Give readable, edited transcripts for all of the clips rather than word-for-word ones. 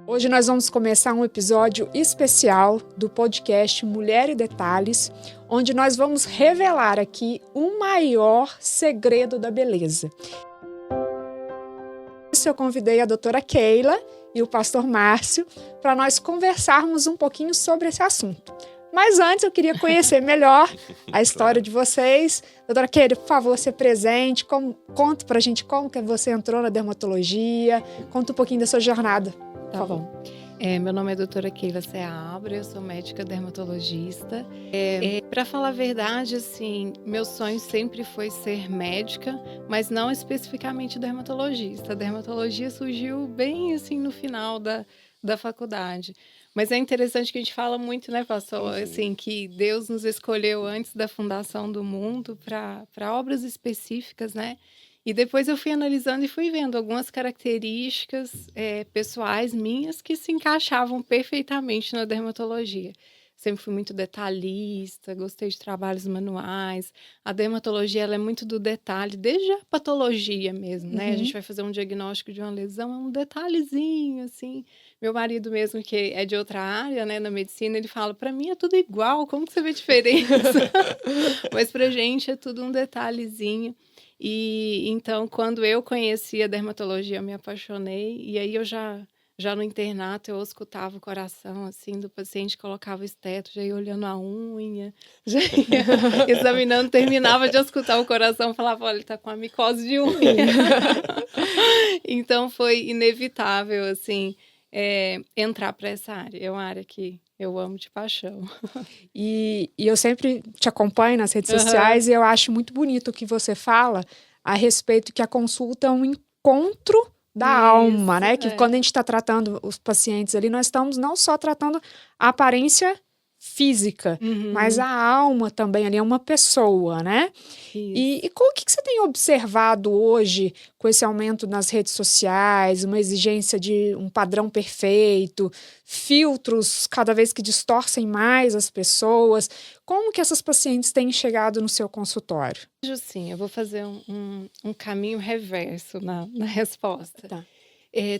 Hoje nós vamos começar um episódio especial do podcast Mulher e Detalhes, onde nós vamos revelar aqui o maior segredo da beleza. Por isso eu convidei a doutora Keila e o pastor Márcio para nós conversarmos um pouquinho sobre esse assunto. Mas antes eu queria conhecer melhor a história de vocês. Doutora Keila, por favor, se presente, conta pra gente como que você entrou na dermatologia, conta um pouquinho da sua jornada. Tá bom. Meu nome é doutora Keila Seabra, eu sou médica dermatologista. Para falar a verdade, assim, meu sonho sempre foi ser médica, mas não especificamente dermatologista. A dermatologia surgiu bem assim no final da faculdade. Mas é interessante que a gente fala muito, né, pastor, assim, que Deus nos escolheu antes da fundação do mundo para obras específicas, né? E depois eu fui analisando e fui vendo algumas características pessoais minhas que se encaixavam perfeitamente na dermatologia. Sempre fui muito detalhista, gostei de trabalhos manuais. A dermatologia ela é muito do detalhe, desde a patologia mesmo, né? A gente vai fazer um diagnóstico de uma lesão, é um detalhezinho, assim. Meu marido mesmo, que é de outra área, né, na medicina, ele fala, para mim é tudo igual, como que você vê diferença? Mas pra gente é tudo um detalhezinho. E então, quando eu conheci a dermatologia, eu me apaixonei. E aí eu já no internato eu escutava o coração assim do paciente, colocava o esteto, já ia olhando a unha, já ia examinando, terminava de escutar o coração, falava, olha, ele tá com a micose de unha. Então foi inevitável assim entrar para essa área. É uma área que eu amo de paixão. E eu sempre te acompanho nas redes Aham. sociais e eu acho muito bonito o que você fala a respeito que a consulta é um encontro da alma, Isso, né? Que quando a gente está tratando os pacientes ali, nós estamos não só tratando a aparência física, mas a Uhum. alma também ali é uma pessoa, né? E Isso. como que você tem observado hoje com esse aumento nas redes sociais, uma exigência de um padrão perfeito, filtros cada vez que distorcem mais as pessoas? Como que essas pacientes têm chegado no seu consultório? Sim, eu vou fazer um caminho reverso na resposta. Tá.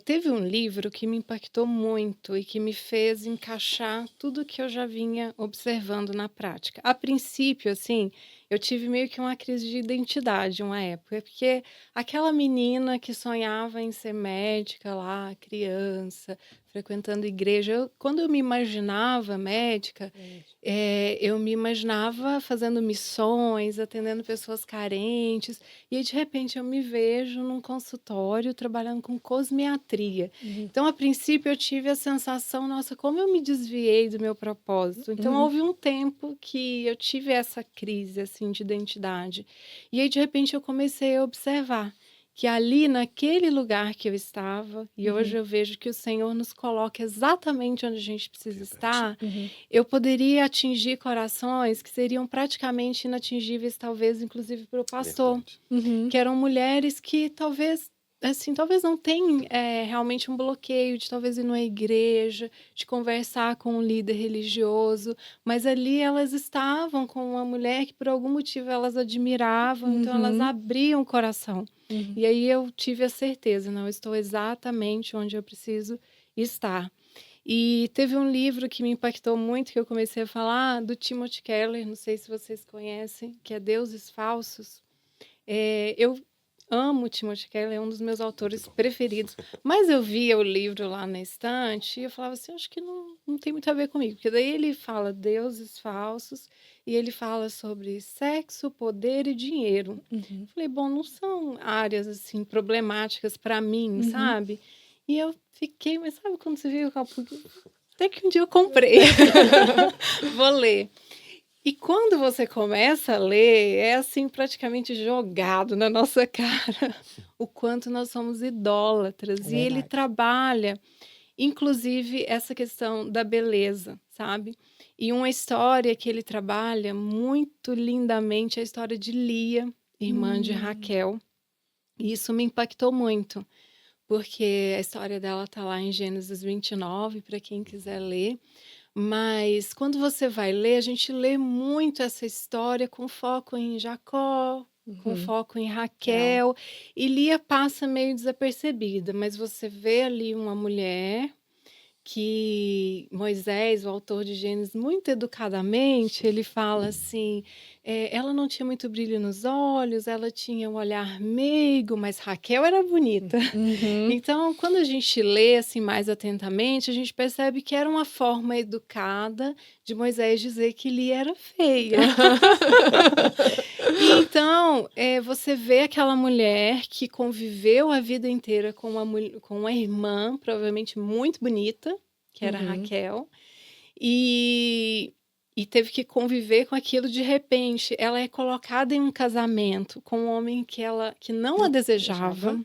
Teve um livro que me impactou muito e que me fez encaixar tudo que eu já vinha observando na prática. A princípio, assim, eu tive meio que uma crise de identidade uma época, porque aquela menina que sonhava em ser médica lá, criança, frequentando igreja, quando eu me imaginava médica, eu me imaginava fazendo missões, atendendo pessoas carentes, e aí, de repente, eu me vejo num consultório trabalhando com cosmiatria. Uhum. Então, a princípio, eu tive a sensação, nossa, como eu me desviei do meu propósito. Então, Uhum. houve um tempo que eu tive essa crise, assim, de identidade. E aí, de repente, eu comecei a observar que ali, naquele lugar que eu estava, e hoje Uhum. eu vejo que o Senhor nos coloca exatamente onde a gente precisa estar, Uhum. eu poderia atingir corações que seriam praticamente inatingíveis, talvez, inclusive, para o pastor. Verdade. Uhum. Que eram mulheres que talvez, assim, talvez não tenham realmente um bloqueio de talvez ir numa igreja, de conversar com um líder religioso, mas ali elas estavam com uma mulher que por algum motivo elas admiravam, então elas Uhum. abriam o coração. Uhum. E aí eu tive a certeza, não, eu estou exatamente onde eu preciso estar. E teve um livro que me impactou muito, que eu comecei a falar, do Timothy Keller, não sei se vocês conhecem, que é Deuses Falsos. Eu amo Timothy Keller, é um dos meus Muito autores bom. preferidos, mas eu via o livro lá na estante e eu falava assim, acho que não tem muito a ver comigo, porque daí ele fala deuses falsos e ele fala sobre sexo, poder e dinheiro. Uhum. Falei, bom, não são áreas assim problemáticas para mim, Uhum. sabe? E eu fiquei, mas sabe quando você viu? Até que um dia eu comprei. Vou ler. E quando você começa a ler, é assim praticamente jogado na nossa cara o quanto nós somos idólatras. É E ele verdade. trabalha, inclusive, essa questão da beleza, sabe? E uma história que ele trabalha muito lindamente é a história de Lia, irmã de Hum. Raquel. E isso me impactou muito, porque a história dela está lá em Gênesis 29, para quem quiser ler. Mas quando você vai ler, a gente lê muito essa história com foco em Jacó, com Uhum. foco em É. Raquel, e Lia passa meio desapercebida, mas você vê ali uma mulher que Moisés, o autor de Gênesis, muito educadamente, ele fala assim, ela não tinha muito brilho nos olhos, ela tinha um olhar meigo, mas Raquel era bonita. Uhum. Então, quando a gente lê assim mais atentamente, a gente percebe que era uma forma educada de Moisés dizer que Lia era feia. Então, você vê aquela mulher que conviveu a vida inteira com uma irmã, provavelmente muito bonita, que era Raquel, e teve que conviver com aquilo de repente. Ela é colocada em um casamento com um homem que não a desejava.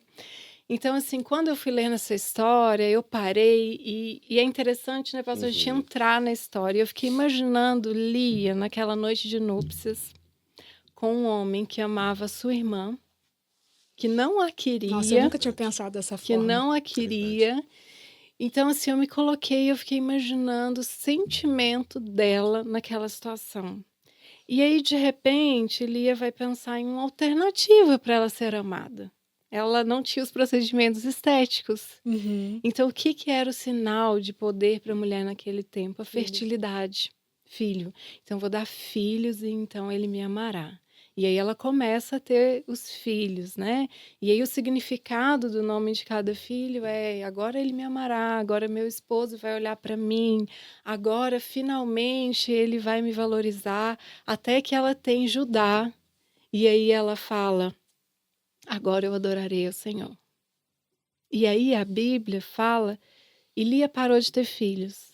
Então, assim, quando eu fui lendo essa história, eu parei e é interessante, né, pastor, a gente entrar na história. Eu fiquei imaginando Lia naquela noite de núpcias com um homem que amava sua irmã, que não a queria. Nossa, eu nunca tinha pensado dessa que forma. não a queria. Então, assim, eu me coloquei, eu fiquei imaginando o sentimento dela naquela situação. E aí, de repente, Lia vai pensar em uma alternativa para ela ser amada. Ela não tinha os procedimentos estéticos. Então, o que era o sinal de poder para a mulher naquele tempo? A fertilidade. Filho. Então, vou dar filhos e então ele me amará. E aí ela começa a ter os filhos, né? E aí o significado do nome de cada filho é: agora ele me amará, agora meu esposo vai olhar para mim, agora finalmente ele vai me valorizar, até que ela tem Judá. E aí ela fala: agora eu adorarei ao Senhor. E aí a Bíblia fala, e Lia parou de ter filhos.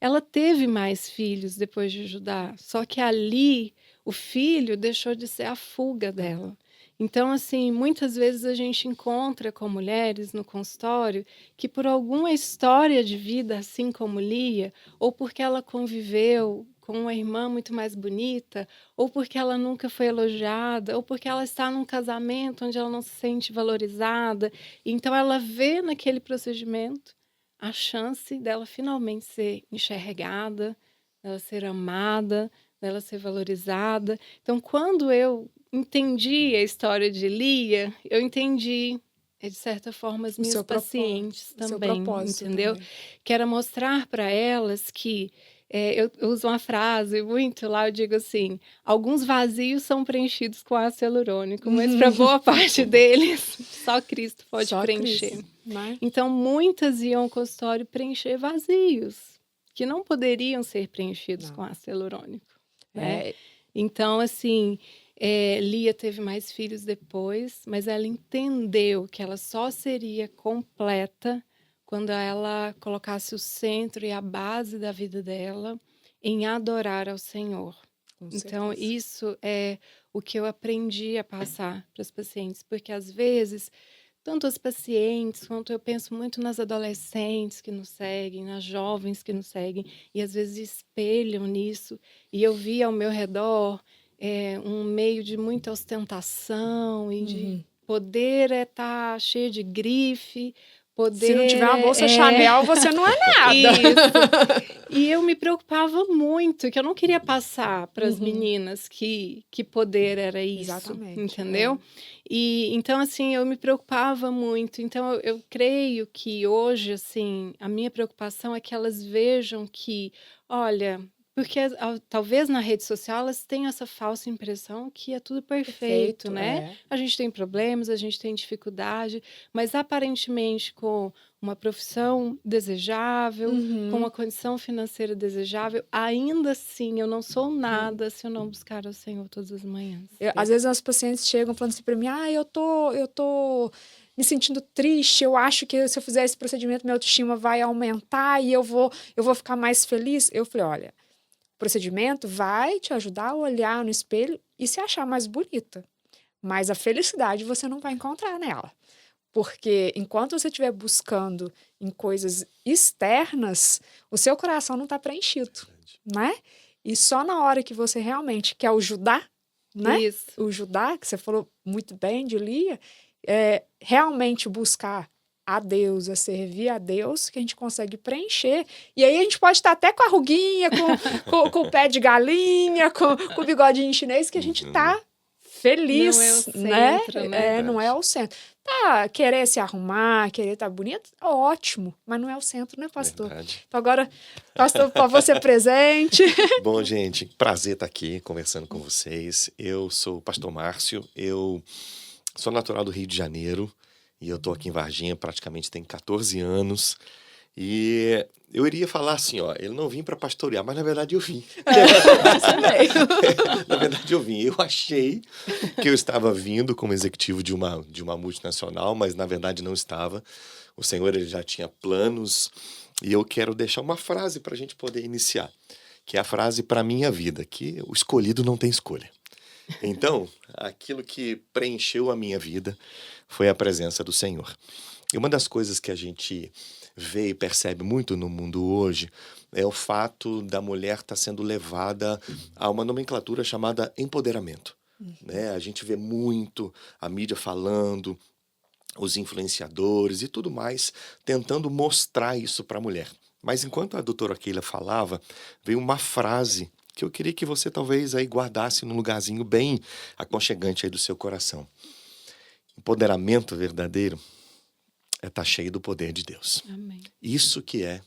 Ela teve mais filhos depois de Judá, só que ali o filho deixou de ser a fuga dela. Então, assim, muitas vezes a gente encontra com mulheres no consultório que por alguma história de vida, assim como Lia, ou porque ela conviveu com uma irmã muito mais bonita, ou porque ela nunca foi elogiada, ou porque ela está num casamento onde ela não se sente valorizada, então ela vê naquele procedimento a chance dela finalmente ser enxergada, dela ser amada, dela ser valorizada. Então, quando eu entendi a história de Lia, eu entendi, de certa forma, as minhas pacientes também, entendeu? Também. Que era mostrar para elas que eu uso uma frase muito lá, eu digo assim: alguns vazios são preenchidos com ácido hialurônico, mas para boa parte deles, só Cristo pode preencher. Cristo, né? Então, muitas iam ao consultório preencher vazios que não poderiam ser preenchidos com ácido hialurônico. Né? Então, assim, Lia teve mais filhos depois, mas ela entendeu que ela só seria completa quando ela colocasse o centro e a base da vida dela em adorar ao Senhor. Então, isso é o que eu aprendi a passar para os pacientes, porque às vezes, tanto as pacientes, quanto eu penso muito nas adolescentes que nos seguem, nas jovens que nos seguem, e às vezes espelham nisso, e eu vi ao meu redor um meio de muita ostentação e de poder estar cheio de grife, se não tiver uma bolsa Chanel, você não é nada. Isso. E eu me preocupava muito, que eu não queria passar para as meninas que poder era isso. Exatamente. Entendeu? E então, assim, eu me preocupava muito. Então, eu creio que hoje, assim, a minha preocupação é que elas vejam que, olha, porque talvez na rede social elas tenham essa falsa impressão que é tudo perfeito, né? A gente tem problemas, a gente tem dificuldade, mas aparentemente com uma profissão desejável, com uma condição financeira desejável, ainda assim eu não sou nada se eu não buscar ao Senhor todas as manhãs. Às vezes as pacientes chegam falando assim para mim: eu tô me sentindo triste, eu acho que se eu fizer esse procedimento minha autoestima vai aumentar e eu vou ficar mais feliz. Eu falei: olha, o procedimento vai te ajudar a olhar no espelho e se achar mais bonita. Mas a felicidade você não vai encontrar nela. Porque enquanto você estiver buscando em coisas externas, o seu coração não está preenchido, né? E só na hora que você realmente quer o Judá, né? Isso. O Judá, que você falou muito bem de Lia, realmente buscar a Deus, a servir a Deus, que a gente consegue preencher. E aí a gente pode estar até com a ruguinha, com o pé de galinha, com o bigodinho chinês, que a gente está feliz, Não é o né? centro, né? Não é o centro. Tá, querer se arrumar, querer estar bonito, ótimo, mas não é o centro, né, pastor? Verdade. Então agora, pastor, por favor, ser presente. Bom, gente, prazer estar aqui conversando com vocês. Eu sou o pastor Márcio, eu sou natural do Rio de Janeiro e eu tô aqui em Varginha praticamente tem 14 anos. E eu iria falar assim, ó, eu não vim para pastorear, mas na verdade eu vim. Na verdade eu vim. Eu achei que eu estava vindo como executivo de uma multinacional, mas na verdade não estava. O Senhor ele já tinha planos e eu quero deixar uma frase para a gente poder iniciar, que é a frase para a minha vida, que o escolhido não tem escolha. Então, aquilo que preencheu a minha vida foi a presença do Senhor. E uma das coisas que a gente vê e percebe muito no mundo hoje é o fato da mulher estar sendo levada a uma nomenclatura chamada empoderamento. Né? A gente vê muito a mídia falando, os influenciadores e tudo mais, tentando mostrar isso para a mulher. Mas enquanto a doutora Keila falava, veio uma frase que eu queria que você talvez aí guardasse num lugarzinho bem aconchegante aí do seu coração. Empoderamento verdadeiro é estar cheio do poder de Deus. Amém. Isso que é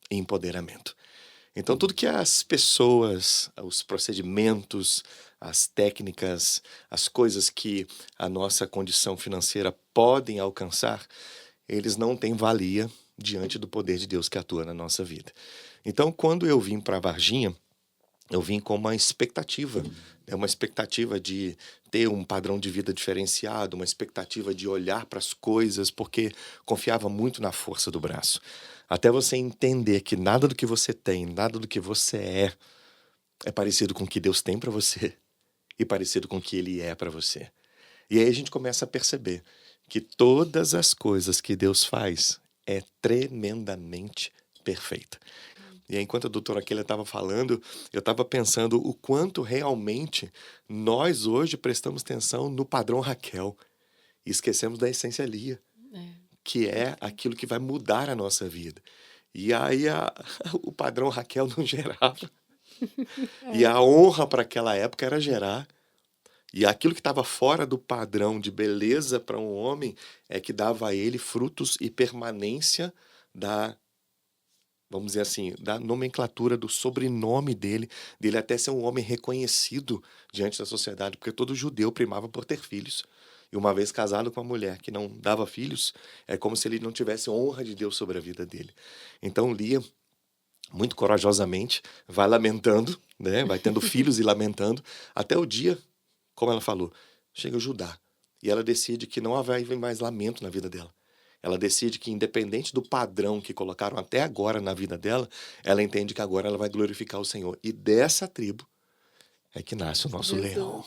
empoderamento. Então, tudo que as pessoas, os procedimentos, as técnicas, as coisas que a nossa condição financeira podem alcançar, eles não têm valia diante do poder de Deus que atua na nossa vida. Então, quando eu vim para Varginha, eu vim com uma expectativa de ter um padrão de vida diferenciado, uma expectativa de olhar para as coisas, porque confiava muito na força do braço. Até você entender que nada do que você tem, nada do que você é parecido com o que Deus tem para você e parecido com o que Ele é para você. E aí a gente começa a perceber que todas as coisas que Deus faz é tremendamente perfeita. E aí, enquanto a doutora Keila estava falando, eu estava pensando o quanto realmente nós hoje prestamos atenção no padrão Raquel e esquecemos da essência Lia, que é aquilo que vai mudar a nossa vida. E aí o padrão Raquel não gerava. E a honra para aquela época era gerar. E aquilo que estava fora do padrão de beleza para um homem é que dava a ele frutos e permanência vamos dizer assim, da nomenclatura do sobrenome dele até ser um homem reconhecido diante da sociedade, porque todo judeu primava por ter filhos. E uma vez casado com uma mulher que não dava filhos, é como se ele não tivesse honra de Deus sobre a vida dele. Então Lia, muito corajosamente, vai lamentando, né? Vai tendo filhos e lamentando, até o dia, como ela falou, chega Judá. E ela decide que não vai haver mais lamento na vida dela. Ela decide que, independente do padrão que colocaram até agora na vida dela, ela entende que agora ela vai glorificar o Senhor. E dessa tribo é que nasce o nosso leão.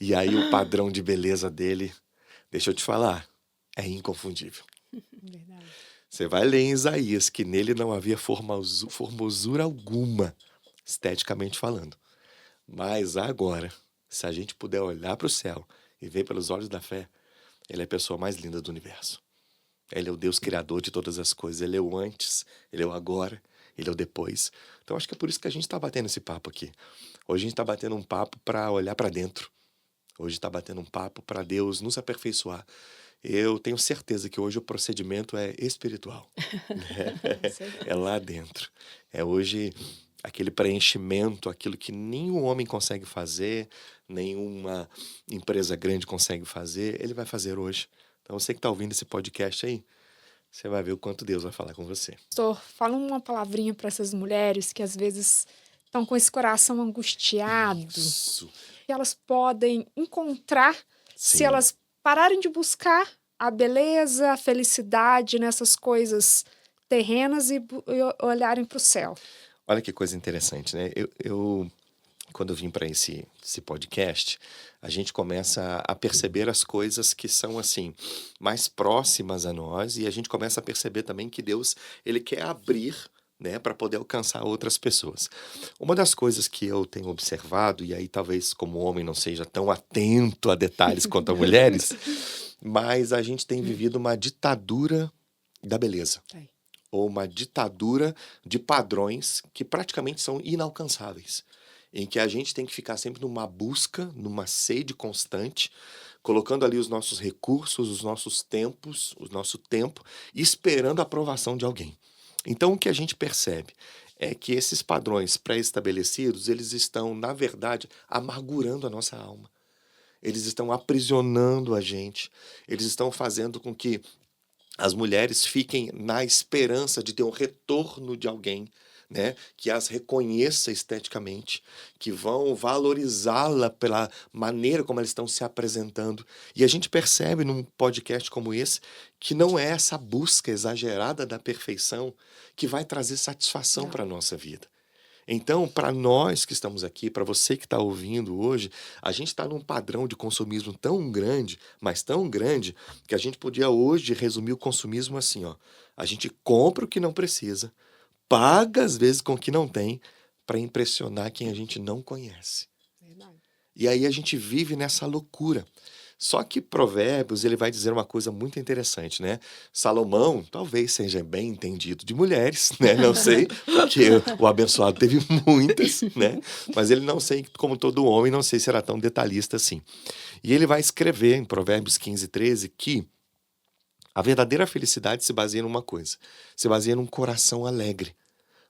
E aí o padrão de beleza dele, deixa eu te falar, é inconfundível. Verdade. Você vai ler em Isaías que nele não havia formosura alguma, esteticamente falando. Mas agora, se a gente puder olhar para o céu e ver pelos olhos da fé, ele é a pessoa mais linda do universo. Ele é o Deus criador de todas as coisas. Ele é o antes, ele é o agora, ele é o depois. Então acho que é por isso que a gente está batendo esse papo aqui. Hoje a gente está batendo um papo para olhar para dentro. Hoje está batendo um papo para Deus nos aperfeiçoar. Eu tenho certeza que hoje o procedimento é espiritual. É lá dentro. É hoje aquele preenchimento, aquilo que nenhum homem consegue fazer, nenhuma empresa grande consegue fazer, ele vai fazer hoje. Então, você que está ouvindo esse podcast aí, você vai ver o quanto Deus vai falar com você. Pastor, fala uma palavrinha para essas mulheres que às vezes estão com esse coração angustiado. Isso. Que elas podem encontrar Sim. se elas pararem de buscar a beleza, a felicidade nessas coisas terrenas e olharem para o céu. Olha que coisa interessante, né? Quando eu vim para esse podcast, a gente começa a perceber as coisas que são assim mais próximas a nós e a gente começa a perceber também que Deus ele quer abrir, né, para poder alcançar outras pessoas. Uma das coisas que eu tenho observado, e aí talvez como homem não seja tão atento a detalhes quanto a mulheres, mas a gente tem vivido uma ditadura da beleza. Ou uma ditadura de padrões que praticamente são inalcançáveis. em que a gente tem que ficar sempre numa busca, numa sede constante, colocando ali os nossos recursos, os nossos tempos, o nosso tempo, e esperando a aprovação de alguém. Então, o que a gente percebe é que esses padrões pré-estabelecidos, eles estão, na verdade, amargurando a nossa alma. Eles estão aprisionando a gente, eles estão fazendo com que as mulheres fiquem na esperança de ter um retorno de alguém, né, que as reconheça esteticamente, que vão valorizá-la pela maneira como elas estão se apresentando. E a gente percebe num podcast como esse que não é essa busca exagerada da perfeição que vai trazer satisfação para a nossa vida. Então, para nós que estamos aqui, para você que está ouvindo hoje, a gente está num padrão de consumismo tão grande, mas tão grande, que a gente podia hoje resumir o consumismo assim, ó. A gente compra o que não precisa, paga às vezes com o que não tem, para impressionar quem a gente não conhece. Verdade. E aí a gente vive nessa loucura. Só que Provérbios, ele vai dizer uma coisa muito interessante, né? Salomão talvez seja bem entendido de mulheres, né? Não sei, porque o abençoado teve muitas, né? Mas ele não sei, como todo homem, não sei se era tão detalhista assim. E ele vai escrever em Provérbios 15:13 que a verdadeira felicidade se baseia numa coisa, se baseia num coração alegre.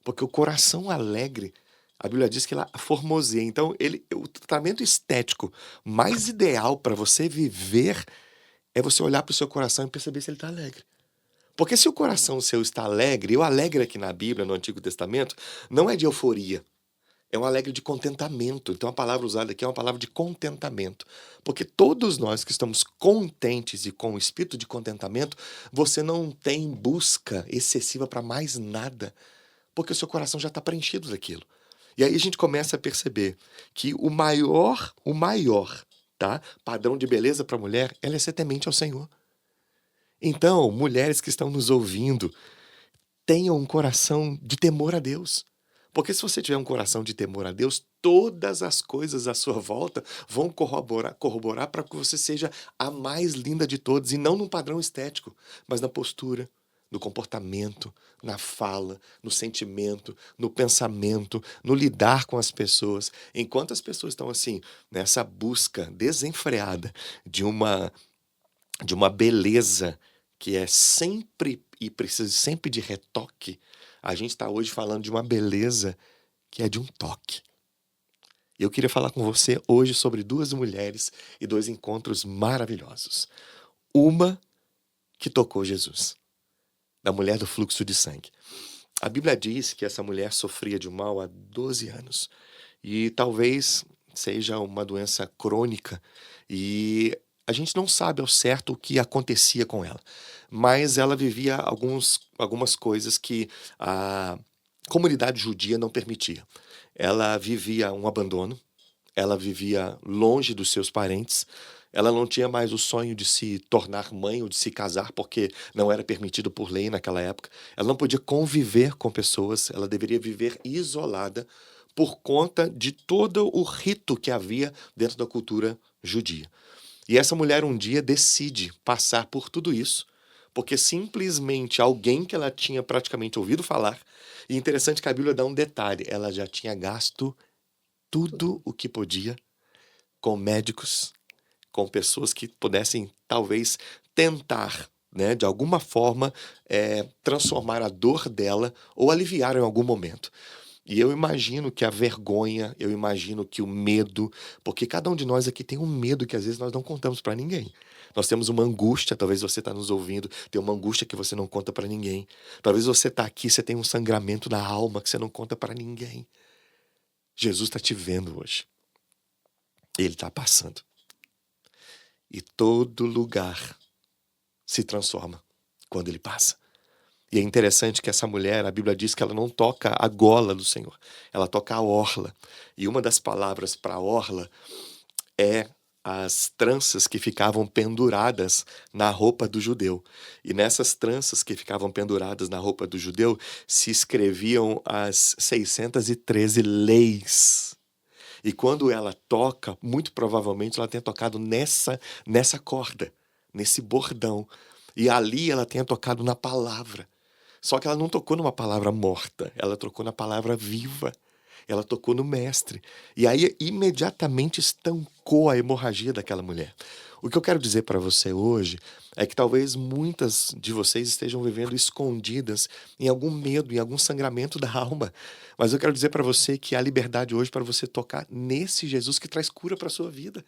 Porque o coração alegre, a Bíblia diz que ela formoseia. Então, o tratamento estético mais ideal para você viver é você olhar para o seu coração e perceber se ele está alegre. Porque se o coração seu está alegre, e o alegre aqui na Bíblia, no Antigo Testamento, não é de euforia. É um alegre de contentamento. Então, a palavra usada aqui é uma palavra de contentamento. Porque todos nós que estamos contentes e com o espírito de contentamento, você não tem busca excessiva para mais nada. Porque o seu coração já está preenchido daquilo. E aí a gente começa a perceber que o maior, tá, padrão de beleza para a mulher, ela é ser temente ao Senhor. Então, mulheres que estão nos ouvindo, tenham um coração de temor a Deus. Porque se você tiver um coração de temor a Deus, todas as coisas à sua volta vão corroborar para que você seja a mais linda de todas, e não num padrão estético, mas na postura, no comportamento, na fala, no sentimento, no pensamento, no lidar com as pessoas. Enquanto as pessoas estão assim, nessa busca desenfreada de uma beleza que é sempre e precisa sempre de retoque, a gente está hoje falando de uma beleza que é de um toque. Eu queria falar com você hoje sobre duas mulheres e dois encontros maravilhosos. Uma que tocou Jesus, da mulher do fluxo de sangue. A Bíblia diz que essa mulher sofria de um mal há 12 anos. E talvez seja uma doença crônica. E a gente não sabe ao certo o que acontecia com ela. Mas ela vivia algumas coisas que a comunidade judia não permitia. Ela vivia um abandono. Ela vivia longe dos seus parentes. Ela não tinha mais o sonho de se tornar mãe ou de se casar, porque não era permitido por lei naquela época. Ela não podia conviver com pessoas, ela deveria viver isolada por conta de todo o rito que havia dentro da cultura judia. E essa mulher um dia decide passar por tudo isso, porque simplesmente alguém que ela tinha praticamente ouvido falar, e interessante que a Bíblia dá um detalhe, ela já tinha gasto tudo o que podia com médicos, com pessoas que pudessem, talvez, tentar, né, de alguma forma, transformar a dor dela ou aliviar em algum momento. E eu imagino que a vergonha, eu imagino que o medo, porque cada um de nós aqui tem um medo que às vezes nós não contamos para ninguém. Nós temos uma angústia, talvez você está nos ouvindo, tem uma angústia que você não conta para ninguém. Talvez você está aqui, você tem um sangramento na alma que você não conta para ninguém. Jesus está te vendo hoje. Ele está passando. E todo lugar se transforma quando ele passa. E é interessante que essa mulher, a Bíblia diz que ela não toca a gola do Senhor, ela toca a orla. E uma das palavras para orla é as tranças que ficavam penduradas na roupa do judeu. E nessas tranças que ficavam penduradas na roupa do judeu se escreviam as 613 leis. E quando ela toca, muito provavelmente ela tenha tocado nessa corda, nesse bordão. E ali ela tenha tocado na palavra. Só que ela não tocou numa palavra morta, ela tocou na palavra viva. Ela tocou no mestre. E aí, imediatamente estancou a hemorragia daquela mulher. O que eu quero dizer para você hoje é que talvez muitas de vocês estejam vivendo escondidas em algum medo, em algum sangramento da alma. Mas eu quero dizer para você que há liberdade hoje para você tocar nesse Jesus que traz cura para a sua vida,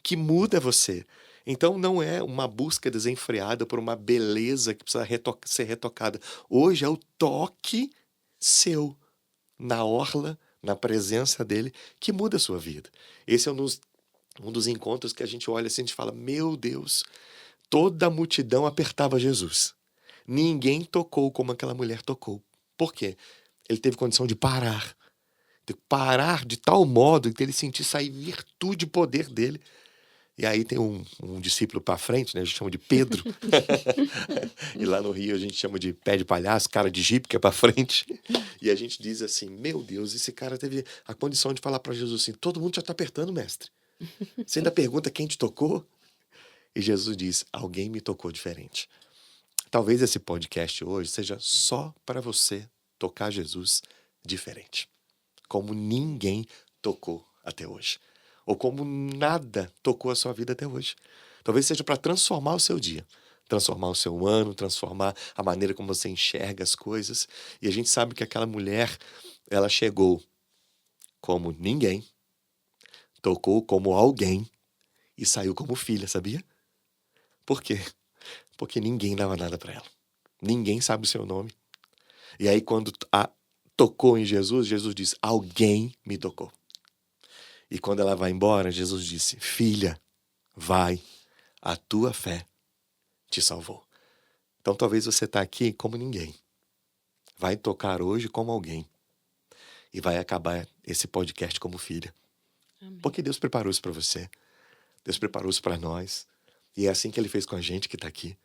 que muda você. Então não é uma busca desenfreada por uma beleza que precisa ser retocada. Hoje é o toque seu na orla, na presença dele, que muda a sua vida. Esse é um dos encontros que a gente olha assim e fala, meu Deus, toda a multidão apertava Jesus. Ninguém tocou como aquela mulher tocou. Por quê? Ele teve condição de parar. De parar de tal modo que ele sentir sair virtude e poder dele. E aí tem um discípulo para frente, né? A gente chama de Pedro. E lá no Rio a gente chama de pé de palhaço, cara de jipe, que é para frente. E a gente diz assim, meu Deus, esse cara teve a condição de falar para Jesus assim, todo mundo já está apertando, mestre. Você ainda pergunta quem te tocou? E Jesus diz, alguém me tocou diferente. Talvez esse podcast hoje seja só para você tocar Jesus diferente. Como ninguém tocou até hoje. Ou como nada tocou a sua vida até hoje. Talvez seja para transformar o seu dia, transformar o seu ano, transformar a maneira como você enxerga as coisas. E a gente sabe que aquela mulher, ela chegou como ninguém, tocou como alguém e saiu como filha, sabia? Por quê? Porque ninguém dava nada para ela. Ninguém sabe o seu nome. E aí quando tocou em Jesus, Jesus diz, alguém me tocou. E quando ela vai embora, Jesus disse, filha, vai, a tua fé te salvou. Então talvez você está aqui como ninguém. Vai tocar hoje como alguém. E vai acabar esse podcast como filha. Amém. Porque Deus preparou isso para você. Deus preparou isso para nós. E é assim que ele fez com a gente que está aqui.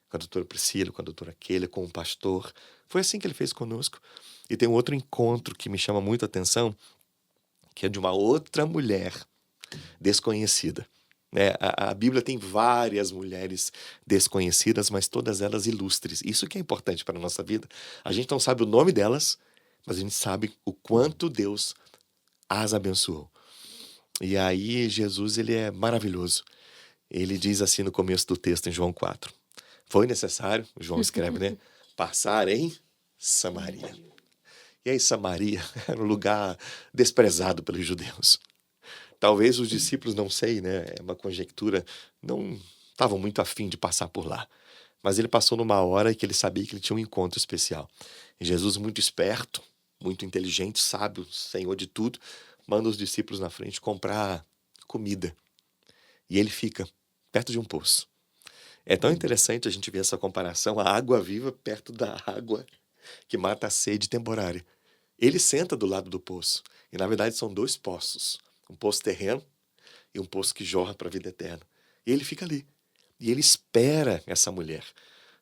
Com a doutora Priscila, com a doutora Keila, com o pastor. Foi assim que ele fez conosco. E tem um outro encontro que me chama muito a atenção, que é de uma outra mulher desconhecida. Né? A Bíblia tem várias mulheres desconhecidas, mas todas elas ilustres. Isso que é importante para a nossa vida. A gente não sabe o nome delas, mas a gente sabe o quanto Deus as abençoou. E aí Jesus, ele é maravilhoso. Ele diz assim no começo do texto em João 4. Foi necessário, João escreve, né? Passar em Samaria. E aí Samaria era um lugar desprezado pelos judeus. Talvez os discípulos, não sei, né? É uma conjectura, não estavam muito afim de passar por lá. Mas ele passou numa hora que ele sabia que ele tinha um encontro especial. E Jesus, muito esperto, muito inteligente, sábio, senhor de tudo, manda os discípulos na frente comprar comida. E ele fica perto de um poço. É tão interessante a gente ver essa comparação, a água viva perto da água que mata a sede temporária. Ele senta do lado do poço. E na verdade são dois poços. Um poço terreno e um poço que jorra para a vida eterna. E ele fica ali. E ele espera essa mulher.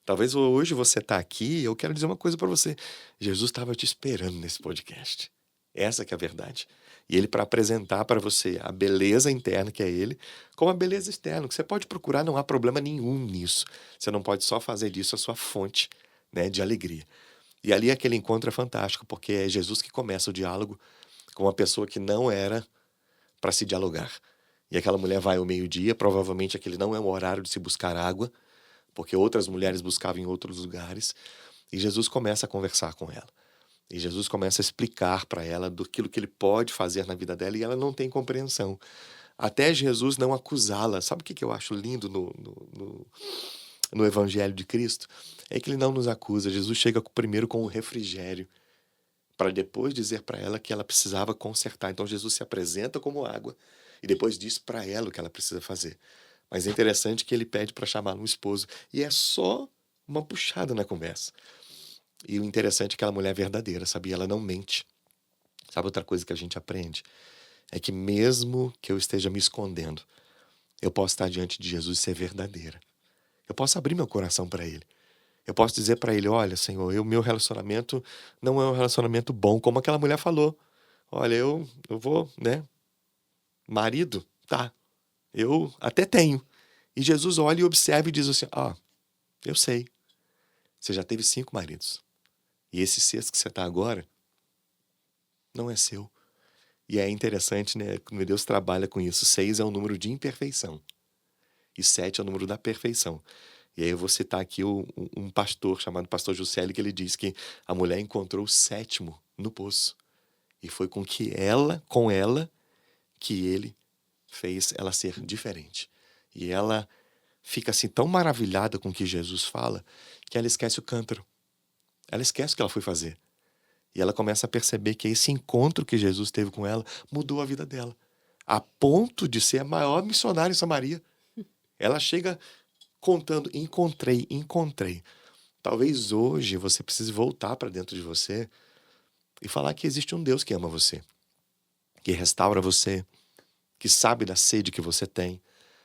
Talvez hoje você está aqui e eu quero dizer uma coisa para você. Jesus estava te esperando nesse podcast. Essa que é a verdade. E ele para apresentar para você a beleza interna que é ele, como a beleza externa, que você pode procurar, não há problema nenhum nisso. Você não pode só fazer disso a sua fonte, né, de alegria. E ali aquele encontro é fantástico, porque é Jesus que começa o diálogo com uma pessoa que não era para se dialogar. E aquela mulher vai ao meio-dia, provavelmente aquele não é um horário de se buscar água, porque outras mulheres buscavam em outros lugares, e Jesus começa a conversar com ela. E Jesus começa a explicar para ela daquilo que ele pode fazer na vida dela, e ela não tem compreensão. Até Jesus não acusá-la. Sabe o que eu acho lindo no Evangelho de Cristo? É que ele não nos acusa. Jesus chega primeiro com o refrigério, para depois dizer para ela que ela precisava consertar. Então Jesus se apresenta como água e depois diz para ela o que ela precisa fazer. Mas é interessante que ele pede para chamar um esposo. E é só uma puxada na conversa. E o interessante é que aquela mulher é verdadeira, sabia? Ela não mente. Sabe outra coisa que a gente aprende? É que mesmo que eu esteja me escondendo, eu posso estar diante de Jesus e ser verdadeira. Eu posso abrir meu coração para ele. Eu posso dizer para ele, olha, Senhor, o meu relacionamento não é um relacionamento bom, como aquela mulher falou. Olha, eu vou, né? Marido, tá. Eu até tenho. E Jesus olha e observa e diz assim, eu sei. Você já teve 5 maridos. E esse sexto que você está agora não é seu. E é interessante, né? Como Deus trabalha com isso. 6 é o número de imperfeição. E 7 é o número da perfeição. E aí eu vou citar aqui um pastor chamado Pastor Juscelio, que ele diz que a mulher encontrou o 7º no poço. E foi com ela, que ele fez ela ser diferente. E ela fica assim tão maravilhada com o que Jesus fala, que ela esquece o cântaro. Ela esquece o que ela foi fazer. E ela começa a perceber que esse encontro que Jesus teve com ela mudou a vida dela, a ponto de ser a maior missionária em Samaria. Ela chega contando: encontrei. Talvez hoje você precise voltar para dentro de você e falar que existe um Deus que ama você, que restaura você, que sabe da sede que você tem,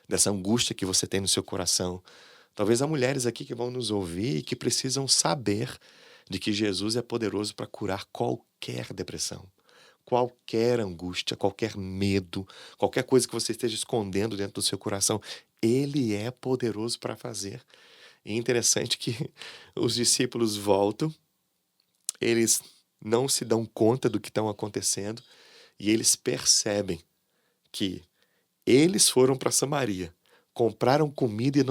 dessa angústia que você tem no seu coração. Talvez há mulheres aqui que vão nos ouvir e que precisam saber de que Jesus é poderoso para curar qualquer depressão, qualquer angústia, qualquer medo, qualquer coisa que você esteja escondendo dentro do seu coração. Ele é poderoso para fazer. E é interessante que os discípulos voltam, eles não se dão conta do que estão acontecendo e eles percebem que eles foram para Samaria, compraram comida e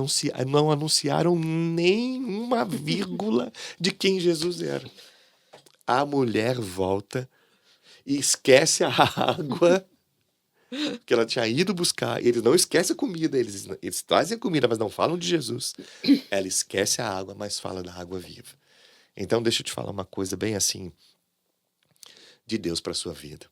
não anunciaram nem uma vírgula de quem Jesus era. A mulher volta e esquece a água que ela tinha ido buscar. Eles não esquecem a comida, eles trazem a comida, mas não falam de Jesus. Ela esquece a água, mas fala da água viva. Então deixa eu te falar uma coisa bem assim de Deus para a sua vida.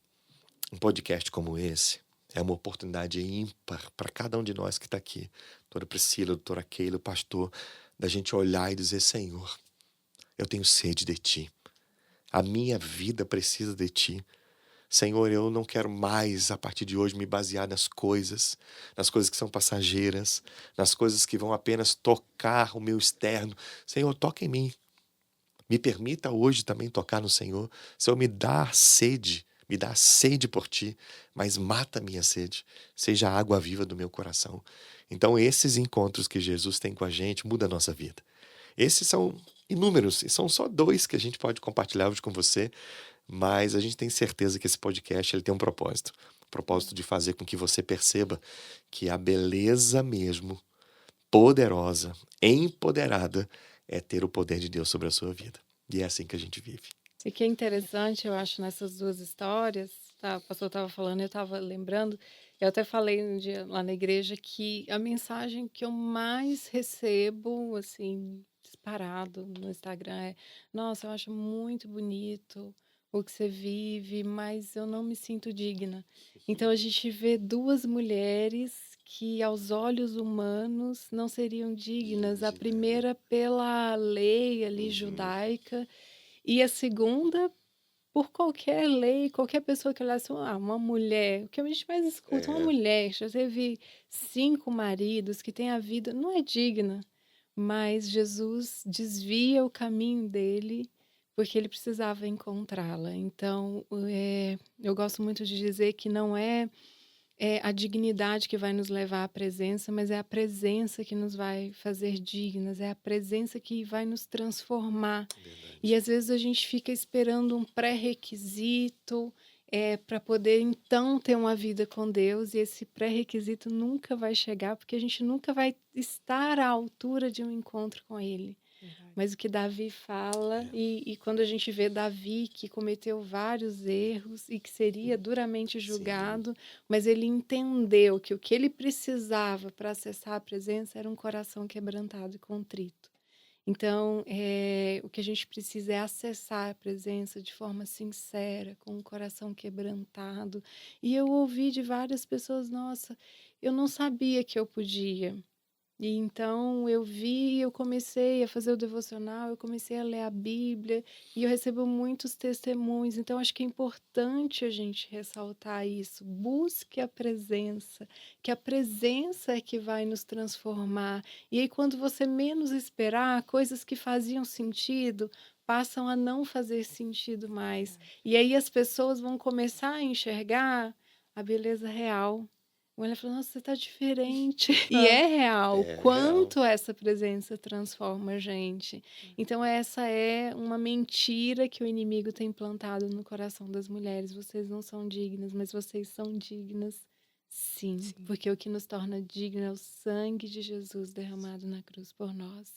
Um podcast como esse é uma oportunidade ímpar para cada um de nós que está aqui. Doutora Priscila, doutora Keila, o pastor, da gente olhar e dizer: Senhor, eu tenho sede de Ti. A minha vida precisa de Ti. Senhor, eu não quero mais, a partir de hoje, me basear nas coisas que são passageiras, nas coisas que vão apenas tocar o meu externo. Senhor, toca em mim. Me permita hoje também tocar no Senhor. Senhor, me dá sede por Ti, mas mata a minha sede. Seja a água viva do meu coração. Então, esses encontros que Jesus tem com a gente mudam a nossa vida. Esses são inúmeros, e são só 2 que a gente pode compartilhar hoje com você, mas a gente tem certeza que esse podcast ele tem um propósito. O propósito de fazer com que você perceba que a beleza mesmo, poderosa, empoderada, é ter o poder de Deus sobre a sua vida. E é assim que a gente vive. E que é interessante, eu acho, nessas 2 histórias, tá? O pastor estava falando, eu estava lembrando, eu até falei um dia lá na igreja que a mensagem que eu mais recebo, assim, disparado no Instagram é: nossa, eu acho muito bonito o que você vive, mas eu não me sinto digna. Então a gente vê 2 mulheres que aos olhos humanos não seriam dignas. A primeira pela lei ali judaica, e a segunda, por qualquer lei, qualquer pessoa que olhasse, uma mulher, o que a gente mais escuta, uma mulher que já teve 5 maridos, que tem a vida, não é digna. Mas Jesus desvia o caminho dele, porque ele precisava encontrá-la. Então, eu gosto muito de dizer que não é a dignidade que vai nos levar à presença, mas é a presença que nos vai fazer dignas, é a presença que vai nos transformar. E às vezes a gente fica esperando um pré-requisito para poder então ter uma vida com Deus, e esse pré-requisito nunca vai chegar, porque a gente nunca vai estar à altura de um encontro com Ele. Mas o que Davi fala, e quando a gente vê Davi, que cometeu vários erros e que seria duramente julgado, mas ele entendeu que o que ele precisava para acessar a presença era um coração quebrantado e contrito. Então, o que a gente precisa é acessar a presença de forma sincera, com o coração quebrantado. E eu ouvi de várias pessoas: nossa, eu não sabia que eu podia. E então eu vi, eu comecei a fazer o devocional, eu comecei a ler a Bíblia e eu recebo muitos testemunhos. Então acho que é importante a gente ressaltar isso. Busque a presença, que a presença é que vai nos transformar. E aí quando você menos esperar, coisas que faziam sentido passam a não fazer sentido mais. E aí as pessoas vão começar a enxergar a beleza real A mulher fala, nossa, você tá diferente. E é real, É quanto essa presença transforma a gente. Então, essa é uma mentira que o inimigo tem plantado no coração das mulheres. Vocês não são dignas, mas vocês são dignas, sim. Sim. Porque o que nos torna digno é o sangue de Jesus derramado na cruz por nós.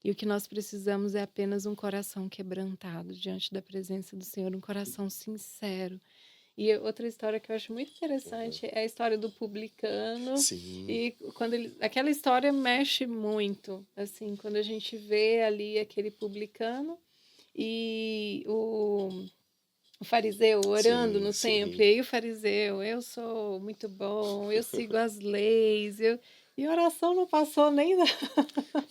E o que nós precisamos é apenas um coração quebrantado diante da presença do Senhor, um coração sincero. E outra história que eu acho muito interessante é a história do publicano. Sim. E quando aquela história mexe muito, assim, quando a gente vê ali aquele publicano e o fariseu orando Sim, no sim. templo. E aí o fariseu, eu sou muito bom, eu sigo as leis, e a oração não passou nem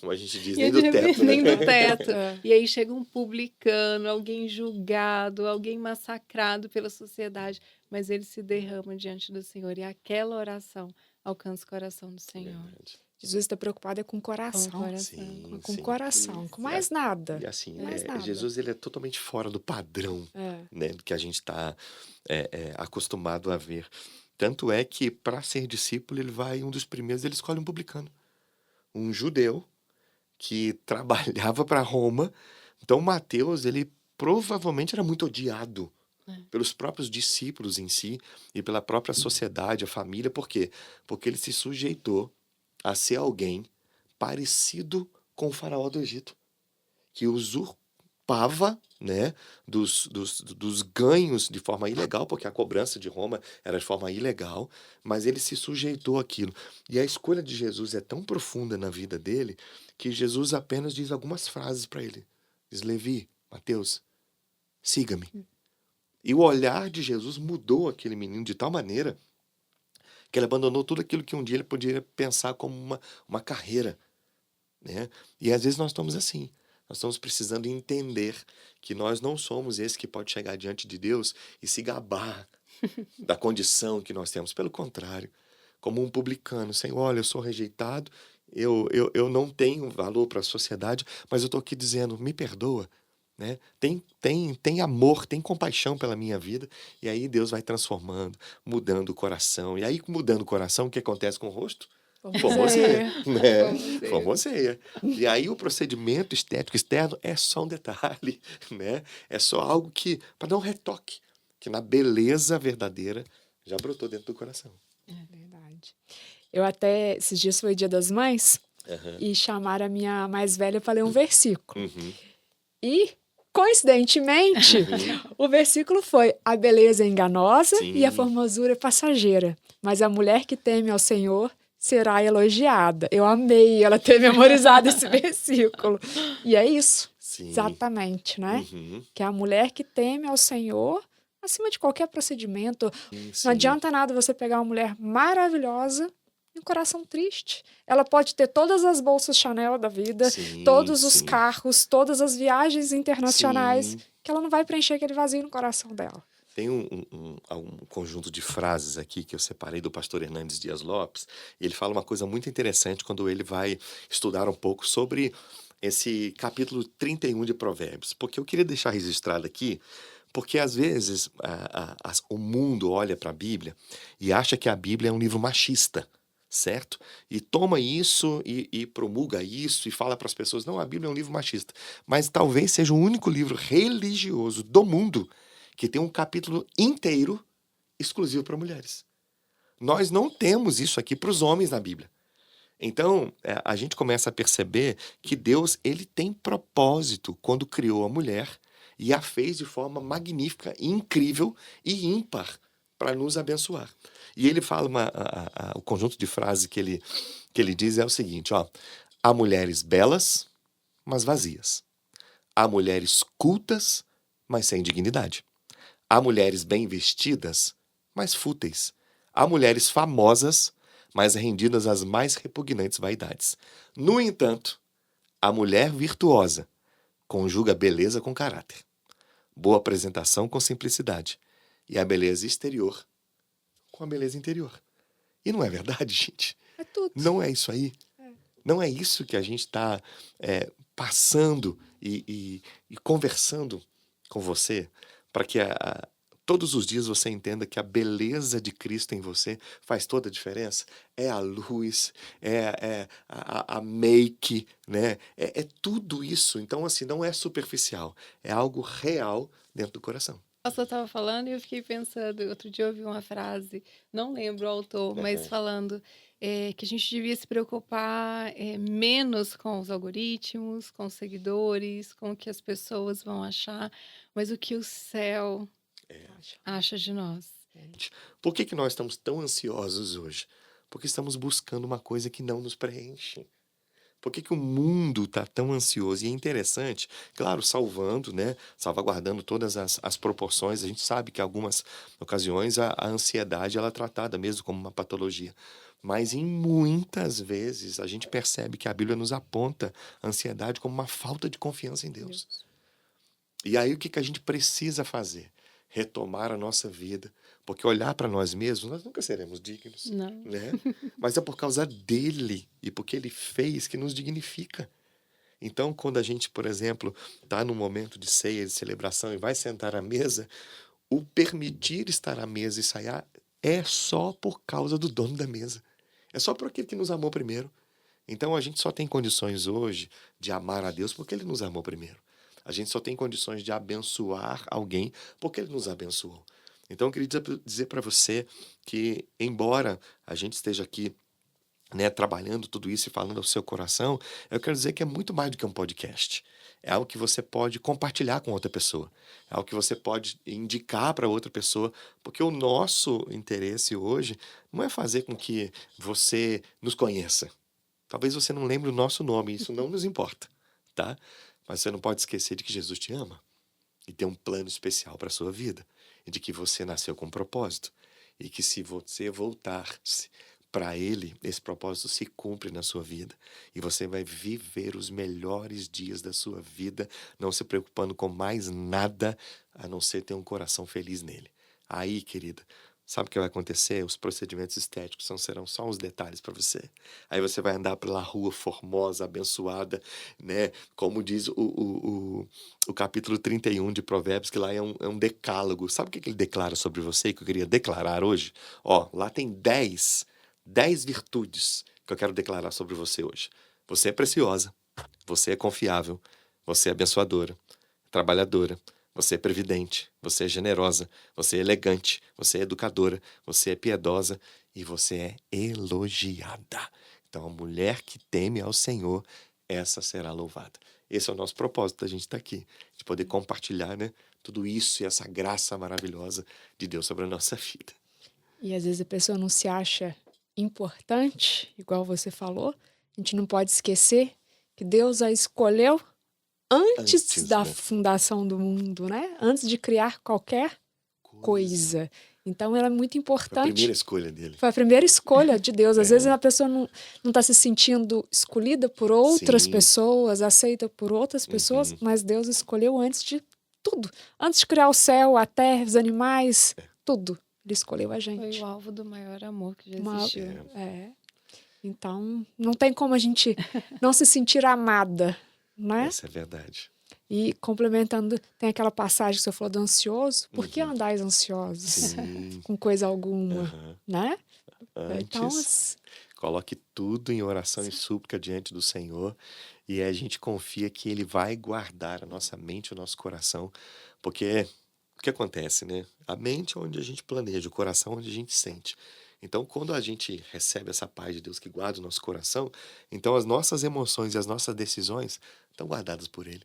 Como a gente diz, e nem aí, de do repente, teto, né? nem do teto. É. E aí chega um publicano, alguém julgado, alguém massacrado pela sociedade, mas ele se derrama diante do Senhor e aquela oração alcança o coração do Senhor. Verdade. Jesus está preocupado é com o Com o coração. coração. Sim, Com o sim. coração, com mais nada. E assim, Mais nada. Jesus ele é totalmente fora do padrão, É. né, do que a gente está acostumado a ver. Tanto é que, para ser discípulo, ele vai, um dos primeiros, ele escolhe um publicano. Um judeu que trabalhava para Roma. Então, Mateus, ele provavelmente era muito odiado pelos próprios discípulos em si e pela própria sociedade, a família. Por quê? Porque ele se sujeitou a ser alguém parecido com o faraó do Egito, que usurpava, né, dos ganhos de forma ilegal, porque a cobrança de Roma era de forma ilegal, mas ele se sujeitou àquilo. E a escolha de Jesus é tão profunda na vida dele que Jesus apenas diz algumas frases para ele. Diz, Levi, Mateus, siga-me. E o olhar de Jesus mudou aquele menino de tal maneira que ele abandonou tudo aquilo que um dia ele poderia pensar como uma carreira, né? E às vezes nós estamos assim. Nós estamos precisando entender que nós não somos esse que pode chegar diante de Deus e se gabar da condição que nós temos. Pelo contrário, como um publicano, Senhor, olha, eu sou rejeitado, eu não tenho valor para a sociedade, mas eu estou aqui dizendo, me perdoa, né? Tem amor, tem compaixão pela minha vida, e aí Deus vai transformando, mudando o coração. E aí, mudando o coração, o que acontece com o rosto? Formoseia, né? Formoseia. E aí o procedimento estético externo é só um detalhe, né? É só algo que, para dar um retoque, que na beleza verdadeira já brotou dentro do coração. É verdade. Eu até, esses dias foi Dia das Mães, Uhum. e chamaram a minha mais velha para ler um versículo. Uhum. E, coincidentemente, o versículo foi: a beleza é enganosa Sim. e a formosura é passageira, mas a mulher que teme ao Senhor será elogiada. Eu amei ela ter memorizado esse versículo. E é isso, Sim. exatamente, né? Uhum. Que é a mulher que teme ao Senhor acima de qualquer procedimento. Sim. Não adianta nada você pegar uma mulher maravilhosa e um coração triste. Ela pode ter todas as bolsas Chanel da vida, Sim, todos os sim. carros, todas as viagens internacionais, Sim. que ela não vai preencher aquele vazio no coração dela. Tem um conjunto de frases aqui que eu separei do pastor Hernandes Dias Lopes, e ele fala uma coisa muito interessante quando ele vai estudar um pouco sobre esse capítulo 31 de Provérbios, porque eu queria deixar registrado aqui, porque às vezes o mundo olha para a Bíblia e acha que a Bíblia é um livro machista, certo? E toma isso e promulga isso e fala para as pessoas, não, a Bíblia é um livro machista, mas talvez seja o único livro religioso do mundo que tem um capítulo inteiro exclusivo para mulheres. Nós não temos isso aqui para os homens na Bíblia. Então, a gente começa a perceber que Deus ele tem propósito quando criou a mulher e a fez de forma magnífica, incrível e ímpar para nos abençoar. E ele fala, o conjunto de frases que ele diz é o seguinte, ó, há mulheres belas, mas vazias. Há mulheres cultas, mas sem dignidade. Há mulheres bem vestidas, mas fúteis. Há mulheres famosas, mas rendidas às mais repugnantes vaidades. No entanto, a mulher virtuosa conjuga beleza com caráter, boa apresentação com simplicidade e a beleza exterior com a beleza interior. E não é verdade, gente? É tudo. Não é isso aí? Não é isso que a gente está passando e conversando com você para que todos os dias você entenda que a beleza de Cristo em você faz toda a diferença. É a luz, é a make, né? É tudo isso. Então, assim, não é superficial. É algo real dentro do coração. O pastor estava falando e eu fiquei pensando, outro dia eu ouvi uma frase, não lembro o autor, mas falando que a gente devia se preocupar menos com os algoritmos, com os seguidores, com o que as pessoas vão achar, mas o que o céu acha de nós. Por que nós estamos tão ansiosos hoje? Porque estamos buscando uma coisa que não nos preenche. Por que o mundo está tão ansioso? E é interessante, claro, salvaguardando todas as proporções. A gente sabe que em algumas ocasiões a ansiedade ela é tratada mesmo como uma patologia. Mas em muitas vezes a gente percebe que a Bíblia nos aponta a ansiedade como uma falta de confiança em Deus. E aí o que a gente precisa fazer? Retomar a nossa vida. Porque olhar para nós mesmos, nós nunca seremos dignos. Não. Né? Mas é por causa dele e porque ele fez que nos dignifica. Então, quando a gente, por exemplo, está num momento de ceia, de celebração e vai sentar à mesa, o permitir estar à mesa e sair é só por causa do dono da mesa. É só por aquele que nos amou primeiro. Então, a gente só tem condições hoje de amar a Deus porque ele nos amou primeiro. A gente só tem condições de abençoar alguém porque ele nos abençoou. Então, eu queria dizer para você que, embora a gente esteja aqui, né, trabalhando tudo isso e falando ao seu coração, eu quero dizer que é muito mais do que um podcast. É algo que você pode compartilhar com outra pessoa. É algo que você pode indicar para outra pessoa, porque o nosso interesse hoje não é fazer com que você nos conheça. Talvez você não lembre o nosso nome, isso não nos importa, tá? Mas você não pode esquecer de que Jesus te ama e tem um plano especial para a sua vida. E de que você nasceu com um propósito. E que se você voltar para ele, esse propósito se cumpre na sua vida. E você vai viver os melhores dias da sua vida, não se preocupando com mais nada, a não ser ter um coração feliz nele. Aí, querida, sabe o que vai acontecer? Os procedimentos estéticos serão só uns detalhes para você. Aí você vai andar pela rua formosa, abençoada, né? Como diz o capítulo 31 de Provérbios, que lá é um decálogo. Sabe o que ele declara sobre você, que eu queria declarar hoje? Lá tem 10 virtudes que eu quero declarar sobre você hoje. Você é preciosa, você é confiável, você é abençoadora, trabalhadora, você é previdente, você é generosa, você é elegante, você é educadora, você é piedosa e você é elogiada. Então, a mulher que teme ao Senhor, essa será louvada. Esse é o nosso propósito, a gente está aqui, de poder compartilhar, né, tudo isso e essa graça maravilhosa de Deus sobre a nossa vida. E às vezes a pessoa não se acha importante, igual você falou. A gente não pode esquecer que Deus a escolheu antes da fundação do mundo, né? Antes de criar qualquer coisa. Então, ela é muito importante. Foi a primeira escolha dele. Foi a primeira escolha de Deus. Às vezes a pessoa não está se sentindo escolhida por outras pessoas, aceita por outras pessoas, mas Deus escolheu antes de tudo. Antes de criar o céu, a terra, os animais, tudo. Ele escolheu a gente. Foi o alvo do maior amor que já existiu. Então, não tem como a gente não se sentir amada, né? Essa é verdade. E complementando, tem aquela passagem que você falou do ansioso. Por que andais ansiosos? Com coisa alguma, né? Antes, então, coloque tudo em oração e súplica diante do Senhor e a gente confia que Ele vai guardar a nossa mente e o nosso coração, porque o que acontece, né? A mente é onde a gente planeja, o coração é onde a gente sente. Então, quando a gente recebe essa paz de Deus que guarda o nosso coração, então as nossas emoções e as nossas decisões estão guardadas por Ele.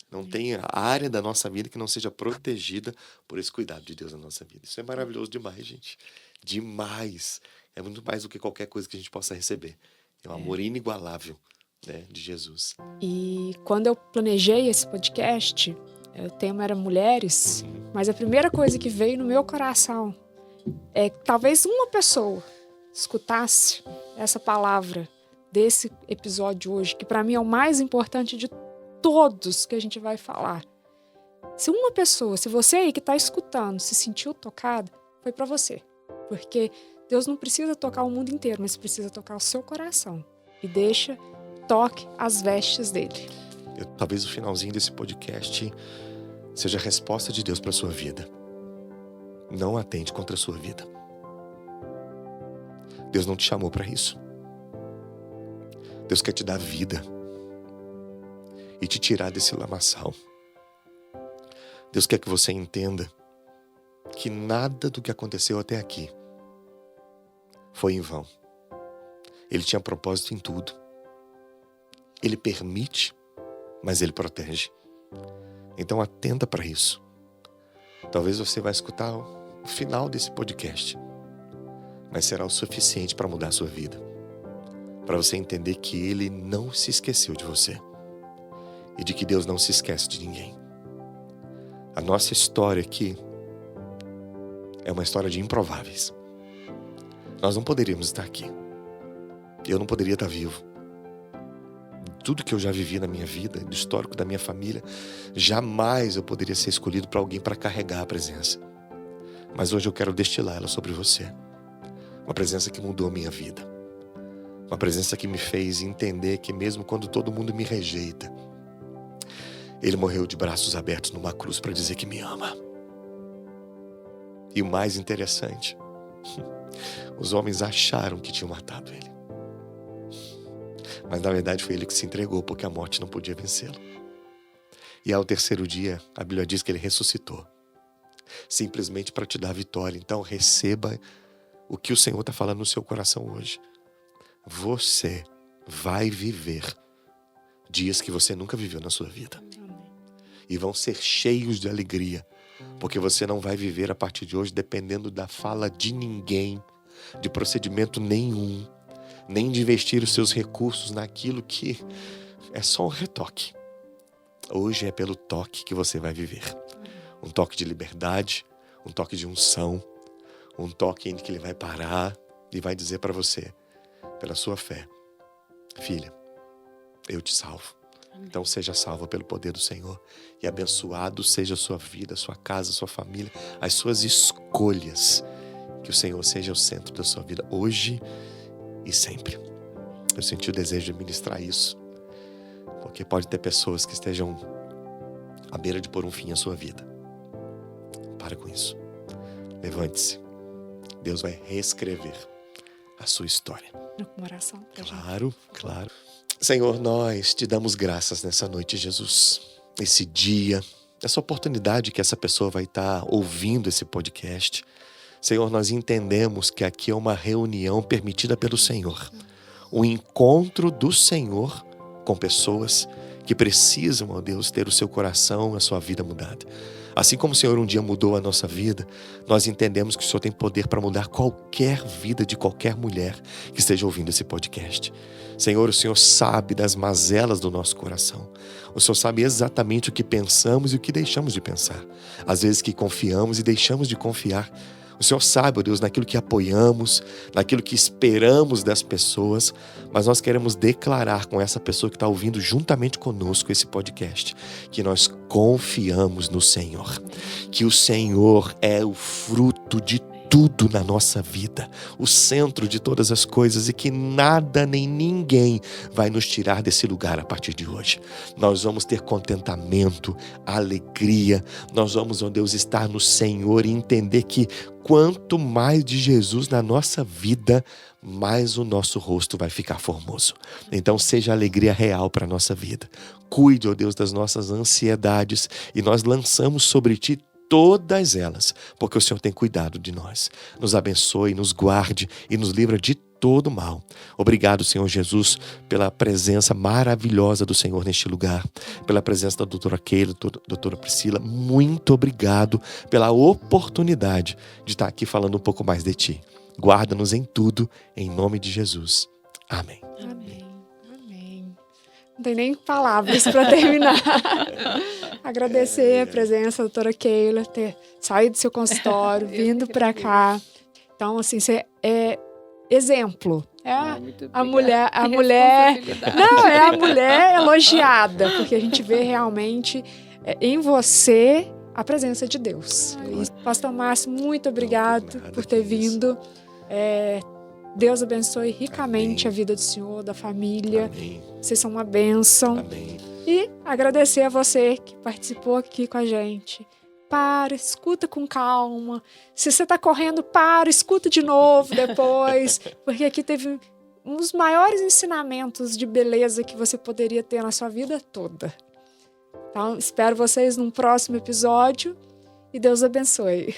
Não tem a área da nossa vida que não seja protegida por esse cuidado de Deus na nossa vida. Isso é maravilhoso demais, gente. Demais. É muito mais do que qualquer coisa que a gente possa receber. É um amor inigualável, né, de Jesus. E quando eu planejei esse podcast, o tema era mulheres, mas a primeira coisa que veio no meu coração é que talvez uma pessoa escutasse essa palavra desse episódio hoje, que para mim é o mais importante de todos que a gente vai falar. Se uma pessoa, se você aí que está escutando se sentiu tocado, foi para você. Porque Deus não precisa tocar o mundo inteiro, mas precisa tocar o seu coração. E toque as vestes dele. Talvez o finalzinho desse podcast seja a resposta de Deus para a sua vida. não atente contra a sua vida. Deus não te chamou para isso. Deus quer te dar vida e te tirar desse lamaçal. Deus quer que você entenda que nada do que aconteceu até aqui foi em vão. Ele tinha propósito em tudo. Ele permite, mas Ele protege. Então atenta para isso. Talvez você vai escutar o final desse podcast, mas será o suficiente para mudar a sua vida. Para você entender que Ele não se esqueceu de você. E de que Deus não se esquece de ninguém. A nossa história aqui é uma história de improváveis. Nós não poderíamos estar aqui. Eu não poderia estar vivo. Tudo que eu já vivi na minha vida, do histórico da minha família, jamais eu poderia ser escolhido para alguém para carregar a presença. Mas hoje eu quero destilar ela sobre você. Uma presença que mudou a minha vida. Uma presença que me fez entender que mesmo quando todo mundo me rejeita, Ele morreu de braços abertos numa cruz para dizer que me ama. E o mais interessante, os homens acharam que tinham matado Ele. Mas na verdade foi Ele que se entregou, porque a morte não podia vencê-lo. E ao terceiro dia, a Bíblia diz que Ele ressuscitou. Simplesmente para te dar vitória. Então receba o que o Senhor está falando no seu coração hoje. Você vai viver dias que você nunca viveu na sua vida. E vão ser cheios de alegria, porque você não vai viver a partir de hoje dependendo da fala de ninguém, de procedimento nenhum, nem de investir os seus recursos naquilo que é só um retoque. Hoje é pelo toque que você vai viver. Um toque de liberdade, um toque de unção, um toque em que Ele vai parar e vai dizer para você, pela sua fé, filha, eu te salvo. Então seja salva pelo poder do Senhor e abençoado seja a sua vida, a sua casa, a sua família, as suas escolhas. Que o Senhor seja o centro da sua vida hoje e sempre. Eu senti o desejo de ministrar isso, porque pode ter pessoas que estejam à beira de pôr um fim à sua vida. Para com isso. Levante-se. Deus vai reescrever a sua história. Uma oração pra gente. Claro, claro. Senhor, nós te damos graças nessa noite, Jesus. Esse dia, essa oportunidade que essa pessoa vai estar ouvindo esse podcast. Senhor, nós entendemos que aqui é uma reunião permitida pelo Senhor. Um encontro do Senhor com pessoas que precisam, ó Deus, ter o seu coração, a sua vida mudada. Assim como o Senhor um dia mudou a nossa vida, nós entendemos que o Senhor tem poder para mudar qualquer vida de qualquer mulher que esteja ouvindo esse podcast. Senhor, o Senhor sabe das mazelas do nosso coração. O Senhor sabe exatamente o que pensamos e o que deixamos de pensar. Às vezes que confiamos e deixamos de confiar. O Senhor sabe, ó Deus, naquilo que apoiamos, naquilo que esperamos das pessoas, mas nós queremos declarar com essa pessoa que está ouvindo juntamente conosco esse podcast, que nós confiamos no Senhor, que o Senhor é o fruto de tudo na nossa vida, o centro de todas as coisas e que nada nem ninguém vai nos tirar desse lugar a partir de hoje. Nós vamos ter contentamento, alegria, nós vamos, ó Deus, estar no Senhor e entender que quanto mais de Jesus na nossa vida, mais o nosso rosto vai ficar formoso. Então seja alegria real para a nossa vida. Cuide, ó Deus, das nossas ansiedades e nós lançamos sobre Ti todas elas, porque o Senhor tem cuidado de nós. Nos abençoe, nos guarde e nos livra de todo mal. Obrigado, Senhor Jesus, pela presença maravilhosa do Senhor neste lugar, pela presença da doutora Keila, doutora Priscila. Muito obrigado pela oportunidade de estar aqui falando um pouco mais de Ti. Guarda-nos em tudo, em nome de Jesus. Amém. Amém. Amém. Não tem nem palavras para terminar. Agradecer a presença da doutora Keila, ter saído do seu consultório, vindo para cá. Então, assim, você é exemplo. É a mulher. Não, é a mulher elogiada, porque a gente vê realmente em você a presença de Deus. E, Pastor Márcio, muito obrigado por ter vindo. Deus abençoe ricamente a vida do senhor, da família. Amém. Vocês são uma bênção. Amém. E agradecer a você que participou aqui com a gente. para, escuta com calma. Se você está correndo, para, escuta de novo depois, porque aqui teve um dos maiores ensinamentos de beleza que você poderia ter na sua vida toda. Então, espero vocês num próximo episódio e Deus abençoe.